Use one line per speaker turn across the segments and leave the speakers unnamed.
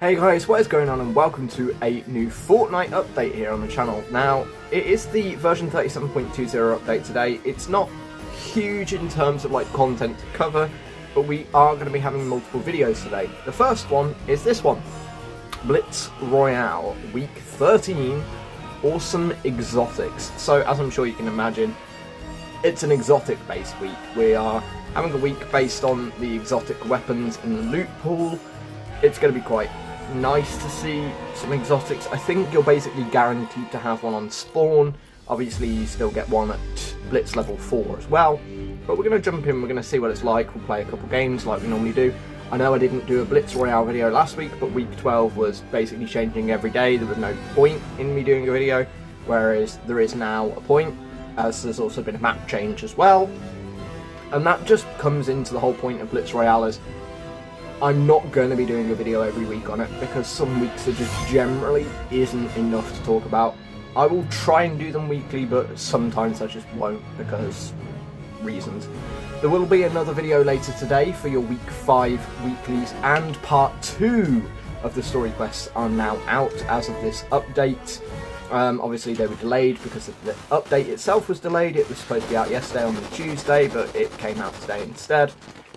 Hey guys, what is going on, and welcome to a new Fortnite update here on the channel. Now, it is the version 37.20 update today. It's not huge in terms of content to cover, but we are going to be having multiple videos today. The first one is this one, Blitz Royale, week 13, awesome exotics. So as I'm sure you can imagine, it's an exotic based week. We are having a week based on the exotic weapons in the loot pool. It's going to be quite nice to see some exotics. I think you're basically guaranteed to have one on spawn. Obviously you still get one at Blitz level 4 as well, but we're going to jump in, we're going to see what it's like. We'll play a couple games like we normally do. I know I didn't do a Blitz Royale video last week, but week 12 was basically changing every day. There was no point in me doing a video, whereas there is now a point, as there's also been a map change as well. And that just comes into the whole point of Blitz Royale, is I'm not going to be doing a video every week on it, because some weeks there just generally isn't enough to talk about. I will try and do them weekly, but sometimes I just won't, because reasons. There will be another video later today for your week 5 weeklies, and part 2 of the story quests are now out as of this update. Obviously they were delayed because the update itself was delayed. It was supposed to be out yesterday on the Tuesday, but it came out today instead.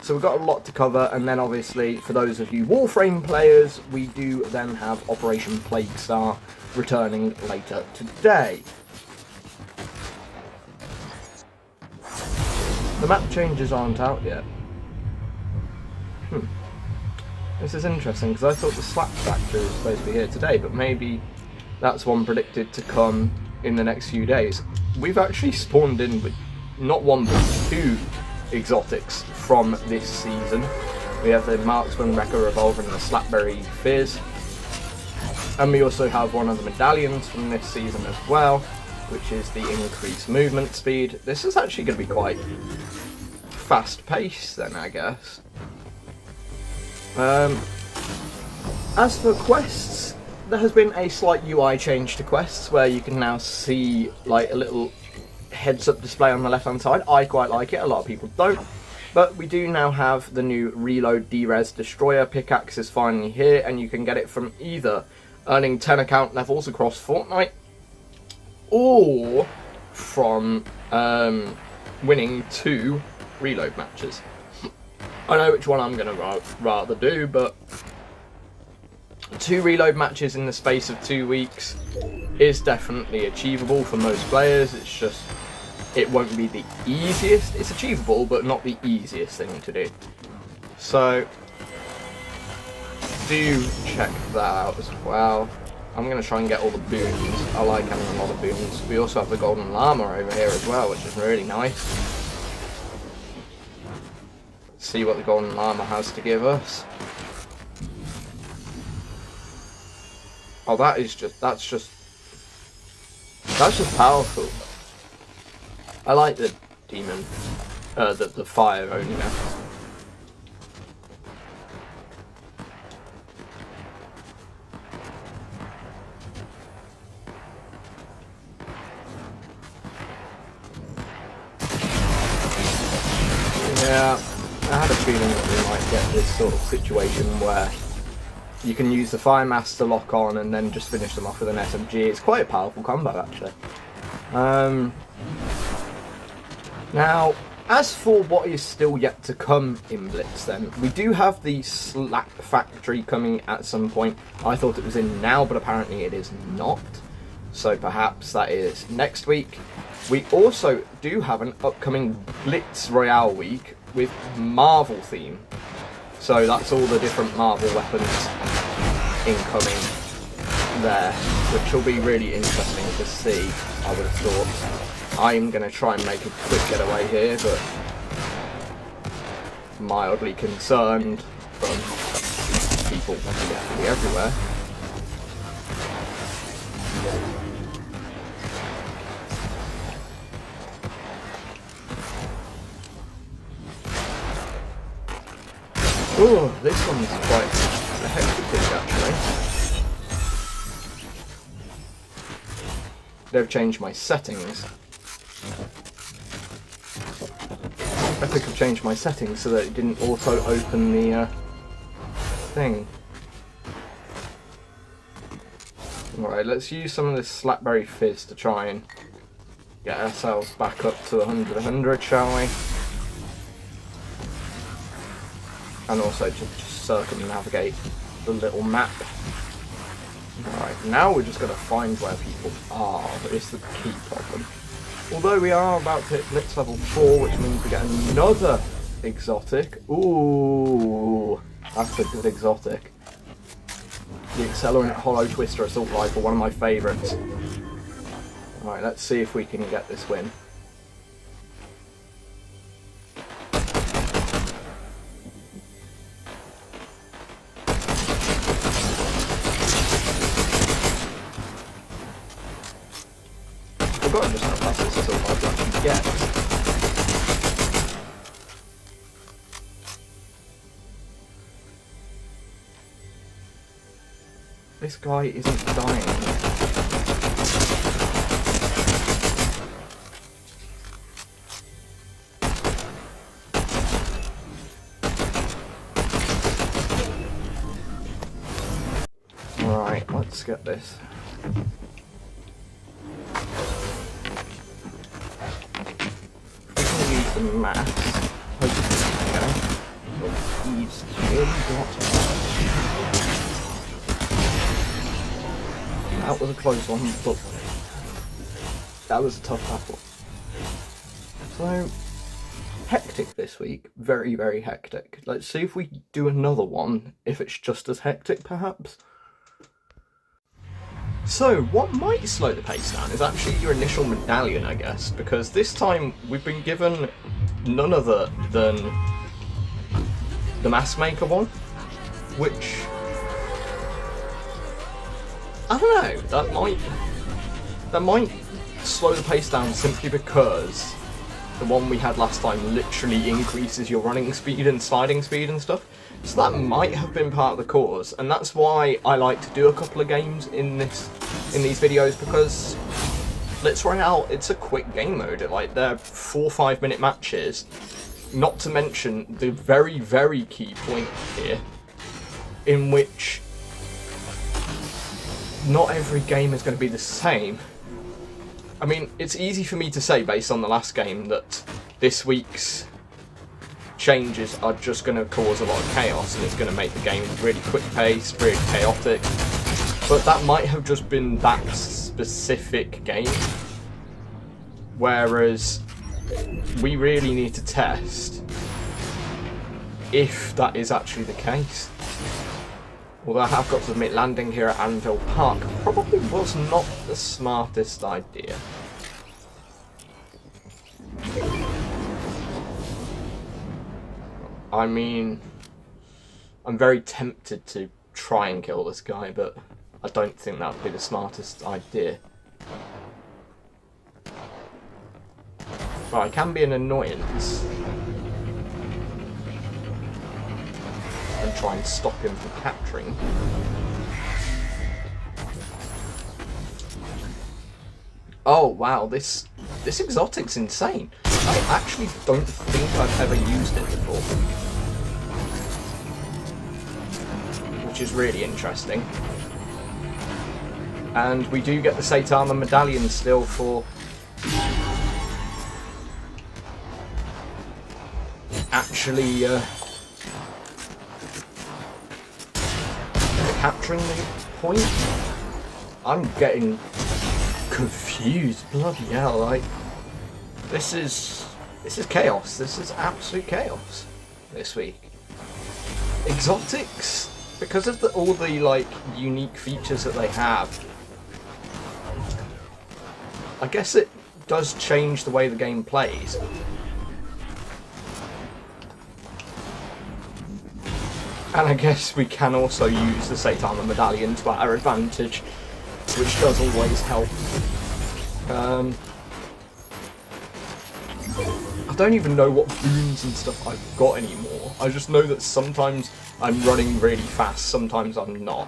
So we've got a lot to cover, and then obviously for those of you Warframe players, we do then have Operation Plague Star returning later today. The map changes aren't out yet. This is interesting, because I thought the Slap Factory was supposed to be here today, but maybe that's one predicted to come in the next few days. We've actually spawned in with not one but 2 exotics from this season. We have the Marksman Wrecker Revolver and the Slapberry Fizz, and we also have one of the medallions from this season as well, which is the increased movement speed. This is actually going to be quite fast paced then, I guess. As for quests, there has been a slight UI change to quests, where you can now see a little heads-up display on the left-hand side. I quite like it, a lot of people don't. But we do now have the new Reload D-Res Destroyer pickaxe is finally here, and you can get it from either earning 10 account levels across Fortnite, or from winning 2 reload matches. I know which one I'm going to rather do, but 2 reload matches in the space of 2 weeks is definitely achievable for most players. It's just, it won't be the easiest. It's achievable, but not the easiest thing to do. So do check that out as well. I'm going to try and get all the boons. I like having a lot of boons. We also have the Golden Llama over here as well, which is really nice. Let's see what the Golden Llama has to give us. Oh, that's just powerful. I like the demon, the fire only now. Yeah, I had a feeling that we might get this sort of situation where you can use the fire mass to lock on and then just finish them off with an SMG. It's quite a powerful combo, actually. Now, as for what is still yet to come in Blitz then, we do have the Slap Factory coming at some point. I thought it was in now, but apparently it is not. So perhaps that is next week. We also do have an upcoming Blitz Royale week with Marvel theme. So that's all the different Marvel weapons incoming there, which will be really interesting to see, I would have thought. I'm going to try and make a quick getaway here, but mildly concerned from people literally everywhere. Oh, this one's quite a hectic actually. They've changed my settings. I think I've changed my settings so that it didn't auto open the thing. Alright, let's use some of this Slackberry Fizz to try and get ourselves back up to 100, shall we? And also to just circumnavigate the little map. Alright, now we're just going to find where people are, is the key problem. Although we are about to hit Blitz level 4, which means we get another exotic. Ooh, that's a good exotic. The Accelerant Hollow Twister Assault Rifle, one of my favourites. Alright, let's see if we can get this win. I've got just how fast this assault rifle actually gets. This guy isn't dying. Right, let's get this. We can use the mass. But he's really got. That was a close one, but that was a tough battle. So, hectic this week. Very, very hectic. Let's see if we do another one, if it's just as hectic, perhaps. So, what might slow the pace down is actually your initial medallion, I guess, because this time we've been given none other than the Mass Maker one, which... I don't know, that might slow the pace down simply because the one we had last time literally increases your running speed and sliding speed and stuff. So that might have been part of the cause, and that's why I like to do a couple of games in these videos, because Blitz Royale, it's a quick game mode. Like, they're 4 or 5 minute matches, not to mention the very, very key point here, in which not every game is going to be the same. I mean, it's easy for me to say based on the last game that this week's changes are just going to cause a lot of chaos and it's going to make the game really quick paced, really chaotic. But that might have just been that specific game. Whereas we really need to test if that is actually the case. Although I have got to admit, landing here at Anvil Park probably was not the smartest idea. I mean, I'm very tempted to try and kill this guy, but I don't think that would be the smartest idea. But I can be an annoyance and try and stop him from capturing. Oh wow, this exotic's insane. I actually don't think I've ever used it before, which is really interesting. And we do get the Saitama medallion still for actually capturing the point. I'm getting confused, bloody hell, like this is chaos. This is absolute chaos this week. Exotics, because of all the like unique features that they have, I guess it does change the way the game plays. And I guess we can also use the Saitama medallion to our advantage, which does always help. I don't even know what boons and stuff I've got anymore. I just know that sometimes I'm running really fast, sometimes I'm not.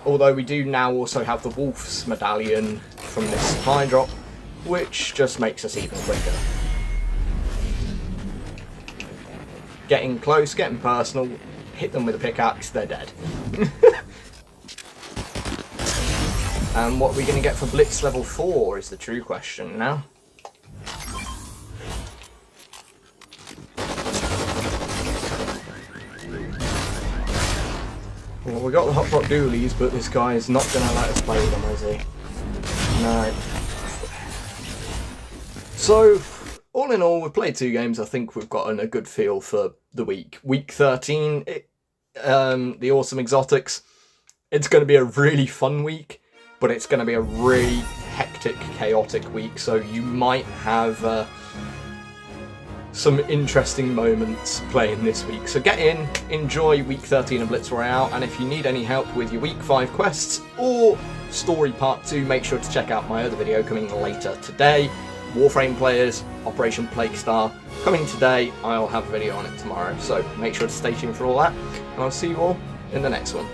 Although we do now also have the Wolf's medallion from this supply drop, which just makes us even quicker. Getting close, getting personal, hit them with a pickaxe, they're dead. And what are we going to get for Blitz level 4 is the true question now. Well, we got the Hot Pot Doolies, but this guy is not going to let us play with them, is he? No. So, all in all, we've played 2 games. I think we've gotten a good feel for the week. Week 13, the Awesome Exotics. It's going to be a really fun week, but it's going to be a really hectic, chaotic week. So you might have some interesting moments playing this week. So get in, enjoy week 13 of Blitz Royale, and if you need any help with your week 5 quests or story part 2, make sure to check out my other video coming later today. Warframe players, Operation Plague Star, coming today. I'll have a video on it tomorrow, so make sure to stay tuned for all that, and I'll see you all in the next one.